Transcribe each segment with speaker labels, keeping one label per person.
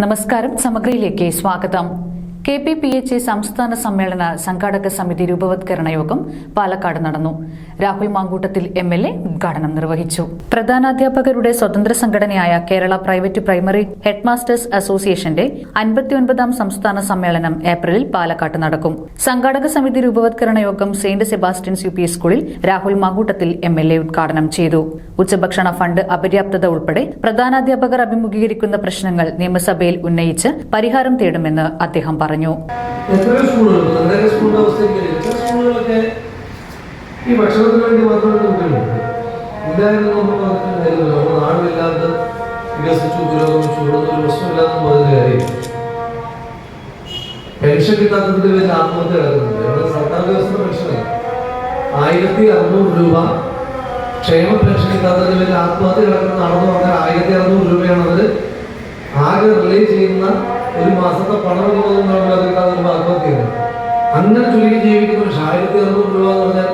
Speaker 1: നമസ്കാരം. സമഗ്രയിലേക്ക് സ്വാഗതം. KPPHA സംസ്ഥാന സമ്മേളന സംഘാടക സമിതി രൂപവത്കരണ യോഗം പാലക്കാട് നടന്നു. രാഹുൽ മാങ്കൂട്ടത്തിൽ MLA ഉദ്ഘാടനം നിർവഹിച്ചു. പ്രധാനാധ്യാപകരുടെ സ്വതന്ത്ര സംഘടനയായ കേരള പ്രൈവറ്റ് പ്രൈമറി ഹെഡ്മാസ്റ്റേഴ്സ് അസോസിയേഷന്റെ 59ാം സംസ്ഥാന സമ്മേളനം ഏപ്രിലിൽ പാലക്കാട്ട് നടക്കും. സംഘാടക സമിതി രൂപവത്കരണ യോഗം സെന്റ് സെബാസ്റ്റ്യൻസ് UP സ്കൂളിൽ രാഹുൽ മാങ്കൂട്ടത്തിൽ MLA ഉദ്ഘാടനം ചെയ്തു. ഉച്ചഭക്ഷണ ഫണ്ട് അപര്യാപ്തത ഉൾപ്പെടെ പ്രധാനാധ്യാപകർ അഭിമുഖീകരിക്കുന്ന പ്രശ്നങ്ങൾ നിയമസഭയിൽ ഉന്നയിച്ച് പരിഹാരം തേടുമെന്ന് അദ്ദേഹം പറഞ്ഞു.
Speaker 2: ഈ ഭക്ഷണത്തിന് വേണ്ടി മാത്രമേ നാടില്ലാതെ വികസിച്ചു പുരോഗമിച്ചു ഒരു പ്രശ്നമില്ലാതെ പറഞ്ഞ കാര്യം പെൻഷൻ കിട്ടാത്തതിന്റെ പേരിൽ ആത്മഹത്യ നടക്കുന്നുണ്ട്. ഇവിടെ സർക്കാർ വ്യവസ്ഥ പെൻഷനല്ല, 1600 രൂപ ക്ഷേമ പെൻഷൻ കിട്ടാത്തതിന്റെ പേരിൽ ആത്മഹത്യ നടക്കുന്നു പറഞ്ഞാൽ 1600 രൂപയാണ് അവർ ആകെ റിലേ ചെയ്യുന്ന ഒരു മാസത്തെ പണം ആത്മഹത്യ. അങ്ങനെ ചുരുക്കി ജീവിക്കുന്ന 1600 രൂപ എന്ന് പറഞ്ഞാൽ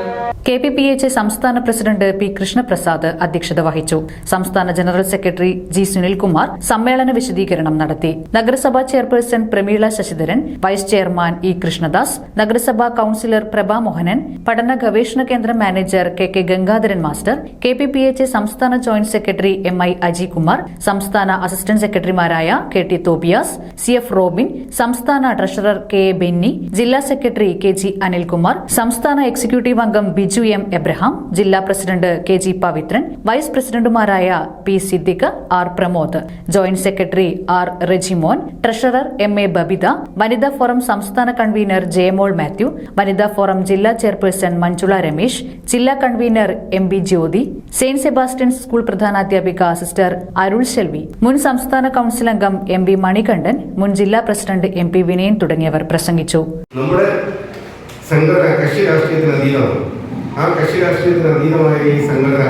Speaker 1: KPPHA സംസ്ഥാന പ്രസിഡന്റ് P. കൃഷ്ണപ്രസാദ് അധ്യക്ഷത വഹിച്ചു. സംസ്ഥാന ജനറൽ സെക്രട്ടറി G. സുനിൽകുമാർ സമ്മേളന വിശദീകരണം നടത്തി. നഗരസഭാ chairperson Prameela Sasidharan, vice chairman E. Krishnadas, നഗരസഭാ കൌൺസിലർ പ്രഭാ മോഹനൻ, പഠന ഗവേഷണ കേന്ദ്രം manager K. Gangadharan master, KPPHA സംസ്ഥാന ജോയിന്റ് സെക്രട്ടറി MI അജികുമാർ, സംസ്ഥാന അസിസ്റ്റന്റ് സെക്രട്ടറിമാരായ KT തോബിയാസ്, CF റോബിൻ, സംസ്ഥാന ട്രഷറർ K. ബെന്നി, ജില്ലാ സെക്രട്ടറി KG അനിൽകുമാർ, സംസ്ഥാന എക്സിക്യൂട്ടീവ് അംഗം ബിജു M. എബ്രഹാം, ജില്ലാ പ്രസിഡന്റ് KG പവിത്രൻ, വൈസ് പ്രസിഡന്റുമാരായ P. Siddique, R. Pramod, joint secretary R. Rejimon, treasurer MA Babitha, വനിതാ ഫോറം സംസ്ഥാന കൺവീനർ ജയമോൾ മാത്യു, വനിതാ ഫോറം ജില്ലാ ചെയർപേഴ്സൺ മഞ്ജുള രമേശ്, ജില്ലാ കൺവീനർ MB ജ്യോതി, സെന്റ് സെബാസ്റ്റ്യൻസ് സ്കൂൾ പ്രധാനാധ്യാപിക സിസ്റ്റർ അരുൾ ശെൽവി, മുൻ സംസ്ഥാന കൌൺസിൽ അംഗം MB മണികണ്ഠൻ, മുൻ ജില്ലാ പ്രസിഡന്റ് MP വിനയൻ തുടങ്ങിയവർ പ്രസംഗിച്ചു.
Speaker 3: നമ്മുടെ സംഘടന കക്ഷി രാഷ്ട്രീയത്തിന് അതീതമാണ്. ആ കക്ഷി രാഷ്ട്രീയത്തിന് അതീതമായ ഈ സംഘടന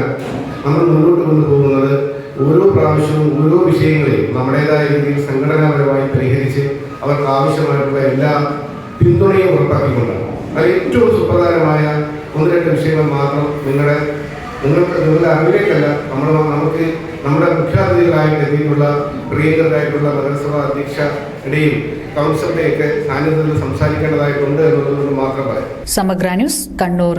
Speaker 3: നമ്മൾ മുന്നോട്ട് കൊണ്ടുപോകുന്നത് ഓരോ പ്രാവശ്യവും ഓരോ വിഷയങ്ങളെയും നമ്മുടേതായ രീതിയിൽ സംഘടനാപരമായി പരിഹരിച്ച് അവർക്ക് ആവശ്യമായിട്ടുള്ള എല്ലാ പിന്തുണയും ഉറപ്പാക്കിക്കൊണ്ടാണ്. അത് ഏറ്റവും സുപ്രധാനമായ 1-2 വിഷയങ്ങൾ മാത്രം നിങ്ങളുടെ അറിവിലേക്കല്ല, നമുക്ക് നമ്മുടെ മുഖ്യാതിഥികളായിട്ട് എത്തിയിട്ടുള്ള പ്രിയങ്കരായിട്ടുള്ള നഗരസഭാ അധ്യക്ഷയുടെയും കൗൺസിലറുടെയൊക്കെ സാന്നിധ്യത്തിൽ സംസാരിക്കേണ്ടതായിട്ടുണ്ട് എന്നുള്ളത് മാത്രം പറയാം.
Speaker 1: സമഗ്ര ന്യൂസ്, കണ്ണൂർ.